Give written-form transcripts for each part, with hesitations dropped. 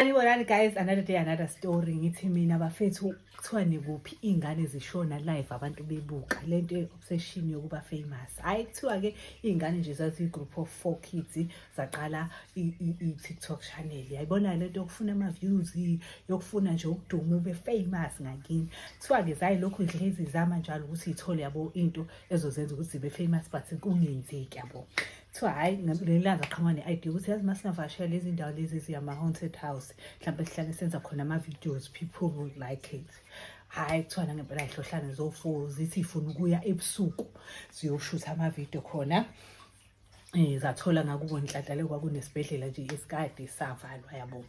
Anibonani guys, another day, another story. Ngithi mina bafethu kuthiwa nikuphi iy'ngane zishona live abantu bebuka lento obsession yokuba famous. Hayi kuthiwa ke iy'ngane nje zathi group of 4 kids zaqala i-TikTok channel. Yayibona lento yokufuna ama-views, yokufuna nje ukuduma ube famous ngakini. Kuthiwa ke zayi lokhu ihlezi zama njalo ukuthi ithole yabo into ezozenza ukuthi zibe famous but kungenzeki yabo. Kuthiwa hayi ngelanga qhamuka ne-idea ukuthi yazi masingavashela lezi ndawo lezi ziyama-haunted house mhlawumbe sihlale senza khona ama-videos, people would like it. Hayi kuthiwa nangempela ayihlohlane zo-4 zithi ifuna ukuya ebusuku ziyoshutha ama-video khona. Zathola ngakubo inhlanhlale kwakunesibhedlela nje esikade savalwa yabo.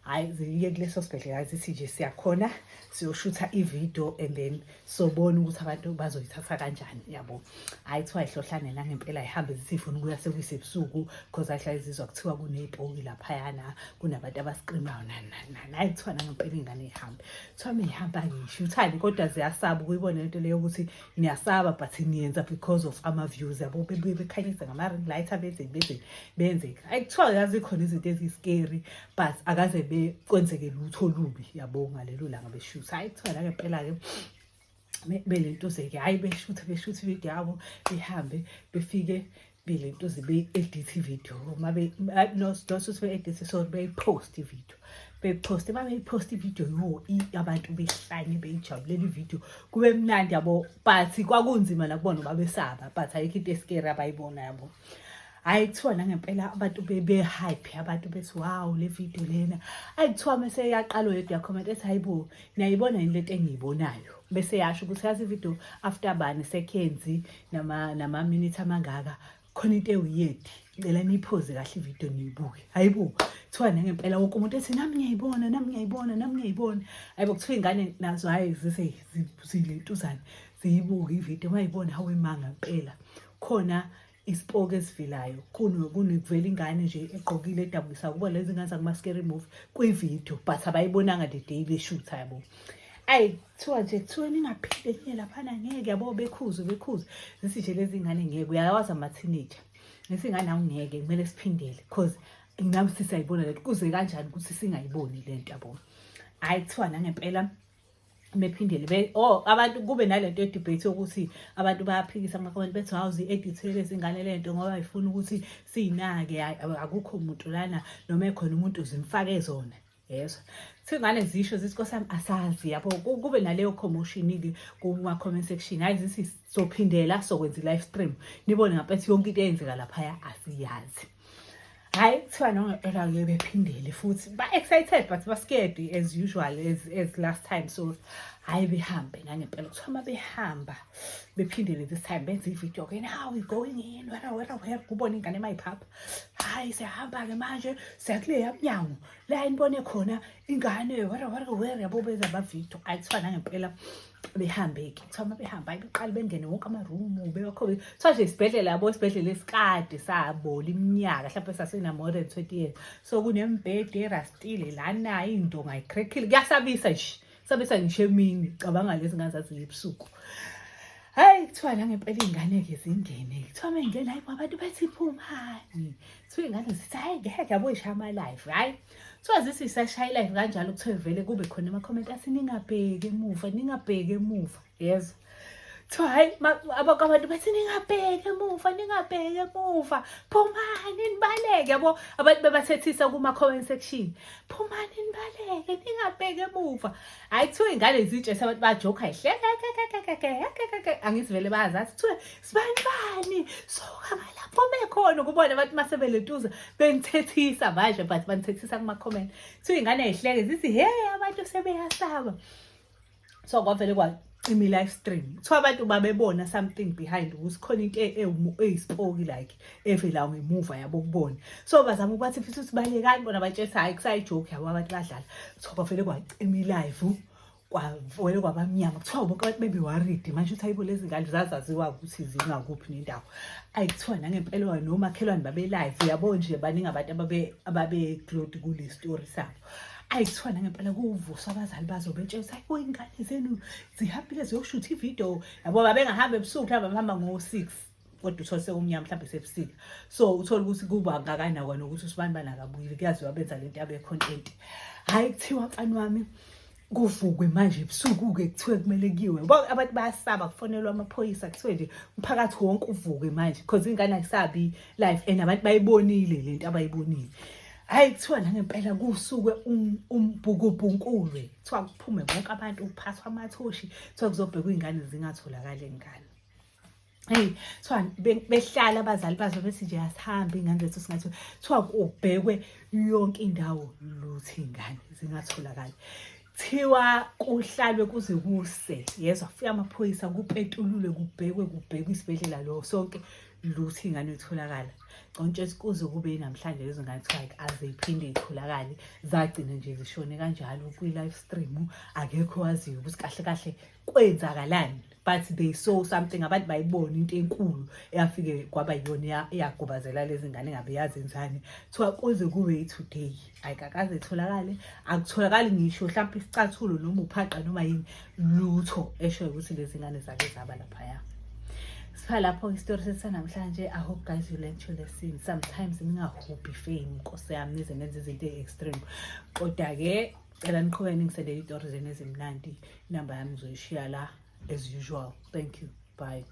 Hayi ziye kuleso sibhedlela zithi nje siyakhona siyoshutha i-video and then sobona ukuthi abantu bazoyithatha kanjani yabo. Hayi kuthiwa ihlohlane nangempela ihambe zithi ifuna ukuya sekuyisebusuku because ahlala izizwa kuthiwa kuney'poki laphayana, kunabantu abascreamayo nani. Hayi kuthiwa nangempela iy'ngane ihambe. Kuthiwa meyihamba ngiyishuthani kodwa ziyasaba ukuyibona lento leyo ukuthi niyasaba but niyenza because of ama-views yabo bekhanyisa ngama-ring light benze. Hayi kuthiwa yazi khona izinto eziscary but akaze kwenzeke lutho olubi yabo ngalelo langa beshutha. Hayi kuthiwa nangempela-ke belentuzeke hayi beshutha video yabo behambe befike belentuze be-edit video nosuthi be-edit so beyipost ivideo beyiposte babeyipost ivideo abantu behlanye beyijabulela ivideo kube mnandi yabo but kwakunzima nakubona babesaba but ayikho into escary abayibona yabo. Hayi kuthiwa nangempela abantu be-hype abantu bethi wow le video lena. Hayi kuthiwa mase yaqala yedwa yakhomenta ethi hayibo niyayibona yini lento engiyibonayo bese yasho ukuthi yazi video after bani seconds nama-minute amangaka khona into ewiyedi ngicela niyiphoze kahle ivideo niyibuke. Hayibo kuthiwa nangempela wonke umuntu ethi nami ngiyayibona. Hayibo kuthiwa iy'ngane nazo hayi zise zilentuzane ziyibuke ivideo mayibona hawe manga impela khona isipoke esivelayo kunekuvela ingane nje egqokile edabukisa kuba lezi ngane zakuma-scary movie kwivideo but abayibonanga the day beshutha yabo. Ayi kuthiwa ningaphinde niye laphana ngeke yabo bekhuze zithi nje lezi ngane ngeke uyawazi ama-teenager lezi ngane awungeke kumele siphindele because nami sisayibona lento kuze kanjani ukuthi singayiboni lento yabo. Hayi kuthiwa nangempela bephindele abantu kube nalento debate yokuthi abantu bayaphikisa ama-comment bethi zi-edithele izingane lento ngoba ifuna ukuthi siyinake. Akukho umuntu lana noma ekhona umuntu zimfake zona yezwa. Singane zisho zithi nkosami asazi yabo kube naleyo commotion-ke kuma-comment section. Hayi zithi sophindela sokwenza i-live stream nibone ngampethu yonke into eyenzeka laphaya asiyazi. Hayi kuthiwa nongempela-ke bephindele futhi ba-excited but ba-scared as usual as last time. So hayi behambe nangempela kuthiwa uma behamba bephindele this time benze ivideo-ke now we going in where kubona ingane mayiphapha. Hayi siyahamba-ke manje siyakuleya mnyango la nibone khona ingane where yabo benza ama-video. Hayi kuthiwa nangempela behambe-ke kuthiwa uma behamba hayi beqale bengene wonke ama-room bewakhobe kuthiwa nje isibhedlela yabo isibhedlela esikade sabola iminyaka mhlawumbe sasina-more than 20 years. So kunembhede erastile lana iy'ndonga ayikrekhile kuyasabisa nje sabisa ngisho emini cabanga lezi ngane zaziye ebusuku. Hayi kuthiwa nangempela iy'ngane-ke zingene kuthiwa mengena hayi abantu bethi phumani. Kuthiwa iy'ngane zithi hayi ngeke yabo yishaya ama-live. Hayi kuthiwa zithi isashaya i-live kanjalo kuthiwa vele kube khona ama-comment athi ningabheki emuva yezwa. Kuthiwa hayi abantu bethi ningabheki emuva phumani nibaleke yabo. Abantu bebathethisa kuma-comment section phumani nibaleke ningabheki emuva. Hayi kuthiwa iy'ngane zitshese abantu bajoka yihle angithi vele bayazathi kuthiwa sibani soka ngalapho bekhona ukubona abantu masebelentuza benithethisa manje but banithethisa kuma-comment. Kuthiwa iy'ngane yihleke zithi hey abantu sebeyasaba. So kwavele kwacima i-live stream. Kuthiwa abantu babebona something behind ukuthi khona into eyisipoki like evela ngemuva yabo kubona. So bazama ukuthi futhi sibalekani bona batshesa hayi kusayijoke yabo abantu badlala. Kuthiwa kwavele kwacima i-live kwavele kwabamnyama. Kuthiwa bonke abantu bebeworried manje ukuthi hayibo lezi ngane zazaziwa ukuthi zingakuphi nendawo. Ayi kuthiwa nangempela nomakhelwane babe-live yabo nje baningi abantu ababe-glued kule story sabo. Ayi kuthiwa nangempela kuvuswa abazali bazo betshela hayi iy'ngane zenu zihambile ziyoshutha ivideo yabo babengahamba ebusuku mhlawumbe bahamba ngo-6 kodwa uthole sekumnyama mhlawumbe sebusika. So uthola ukuthi kuba ngakanakwa nokuthi usibani akabuyile, kuyaziwa benza lento yabe content. Hayi kuthiwa mfana wami kuvukwe manje ebusuku-ke kuthiwe kumele kuyiwe. Bonke abantu bayasaba kufonelwa amaphoyisa kuthiwe nje umphakathi wonke uvuke manje because ingane ayisabi live and abantu bayibonile lento abayibonile. Hayi kuthiwa nangempela kusuke umbhukubhunkulwe kuthiwa kuphume bonke abantu uphathwa amathoshi kuthiwa kuzobhekwa iy'ngane zingatholakali ngane. Hey, kuthiwa behlala abazali bazo bethi nje asihambe iy'ngane zethu singathola. Kuthiwa kubhekwe yonke indawo luthi iy'ngane zingatholakali. Thiwa kuhlalwe kuze kuse yezwa kufika amaphoyisa kupetulule kubhekwe isibhedlela lo sonke luthi ingane itholakala. Contshe kuze kube namhlanje lezo ngane kuthiwa aze iphinde itholakale zagcina nje zishone kanjalo kwi-live stream. Akekho waziyo ukuthi kahle kahle kwenzakalani, but they saw something, abantu bayibona into enkulu eyafike kwaba yiyona eyagubazela lezi ngane engabe yazenzani. Kuthiwa kuze kube today ayikakaze itholakale, akutholakali ngisho mhlawumbe isicathulo noma uphaqa noma yini lutho eshoyo ukuthi lezi ngane zake zaba laphaya. Sipha lapho isitori sethu namhlanje. I hope guys you learned your lesson. Sometimes ningahophi fame Nkosi yami nize nenze izinto extreme, kodwa-ke cela niqhubeke ningisendele izitori zenu ezimnandi. Inamba yami ngizoyishiya la as usual. Thank you. Bye.